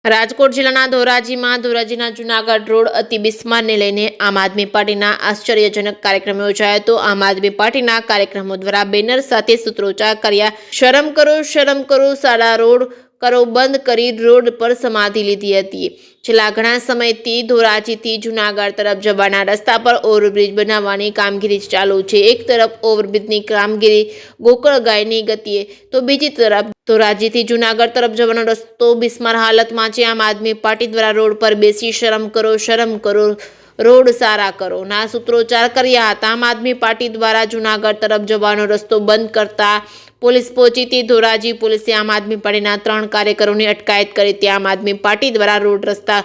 રાજકોટ જિલ્લાના ધોરાજીમાં ધોરાજીના જૂનાગઢ રોડ અતિ બિસ્મારને લઈને આમ આદમી પાર્ટીના આશ્ચર્યજનક કાર્યક્રમ યોજાયો હતો। આમ આદમી પાર્ટીના કાર્યક્રમો દ્વારા બેનર સાથે સૂત્રોચ્ચાર કર્યા। શરમ કરો સાડા રોડ કરો બંધ કરી રોડ પર સમાધિ લીધી હતી। છેલ્લા ઘણા સમયથી ધોરાજીથી જૂનાગઢ તરફ જવાના રસ્તા પર ઓવરબ્રિજ બનાવવાની કામગીરી ચાલુ છે। એક તરફ ઓવરબ્રિજની કામગીરી ગોકળગાયની ગતિએ તો બીજી તરફ ધોરાજીથી જૂનાગઢ તરફ જવાનો રસ્તો બિસ્માર હાલતમાં છે। આમ આદમી પાર્ટી દ્વારા રોડ પર બેસી શરમ કરો રોડ સારા કરો ના સૂત્રોચ્ચાર કર્યા હતા। આમ આદમી પાર્ટી દ્વારા જૂનાગઢ તરફ જવાનો રસ્તો બંધ કરતા પોલીસ પહોંચી હતી। ધોરાજી પોલીસે આમ આદમી પાર્ટીના 3 કાર્યકરોની અટકાયત કરી હતી। આમ આદમી પાર્ટી દ્વારા રોડ રસ્તા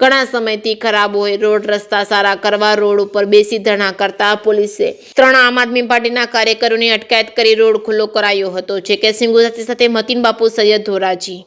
ઘણા સમયથી ખરાબ હોય રોડ રસ્તા સારા કરવા રોડ ઉપર બેસી ધરણા કરતા પોલીસે 3 આમ આદમી પાર્ટીના કાર્યકરોની અટકાયત કરી રોડ ખુલ્લો કરાયો હતો। જે કે સિંગુ સાથે મતીન બાપુ સૈયદ ધોરાજી।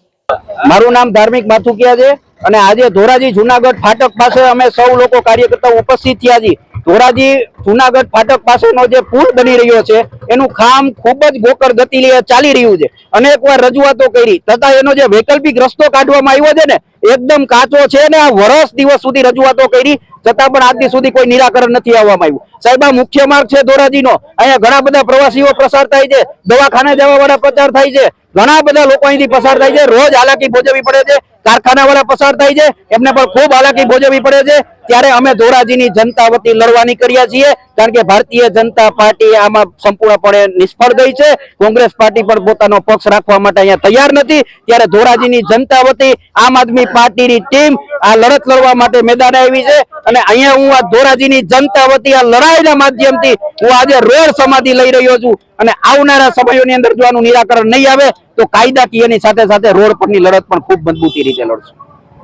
મારું નામ ધાર્મિક માથુકિયા છે અને આજે ધોરાજી જૂનાગઢ ફાટક પાસે અમે સૌ લોકો કાર્યકર્તાઓ ઉપસ્થિત થયા છીએ। ધોરાજી જૂનાગઢ ફાટક પાસેનો જે પુલ બની રહ્યો છે એનું કામ ખૂબ જ ગોકળ ગતિએ ચાલી રહ્યું છે। અનેકવાર રજૂઆતો કરી તથા એનો જે વૈકલ્પિક રસ્તો કાઢવામાં આવ્યો છે ને એકદમ કાચો છે ને આ વર્ષ દિવસ સુધી રજૂઆતો કરી છતાં પણ આજ સુધી કોઈ નિરાકરણ નથી આવવામાં આવ્યું। સાહેબ આ મુખ્ય માર્ગ છે ધોરાજીનો, અહીંયા ઘણા બધા પ્રવાસીઓ પસાર થાય છે, દવાખાને જવા વાળા પસાર થાય છે, ઘણા બધા લોકો અહીંથી પસાર થાય છે, રોજ હાલાકી ભોગવવી પડે છે, કારખાના વાળા પસાર થાય છે એમને પણ ખૂબ હાલાકી ભોગવવી પડે છે। ત્યારે અમે ધોરાજીની જનતા વતી લડવાની કર્યા છીએ કારણ કે ભારતીય જનતા પાર્ટી આમાં સંપૂર્ણપણે નિષ્ફળ ગઈ છે। કોંગ્રેસ પાર્ટી પણ પોતાનો પક્ષ રાખવા માટે અહીંયા તૈયાર નથી। ત્યારે ધોરાજીની જનતા વતી આમ આદમી પાર્ટીની ટીમ આ લડત લડવા માટે મેદાને આવી છે અને અહીંયા હું આ ધોરાજીની જનતા વતી આ લડાઈના માધ્યમથી હું આજે રોડ સમાધિ લઈ રહ્યો છું અને આવનારા સમયોની અંદર જો આનું નિરાકરણ નહીં આવે તો કાયદાકીયની સાથે સાથે રોડ પરની લડત પણ ખૂબ મજબૂતી રીતે લડશું।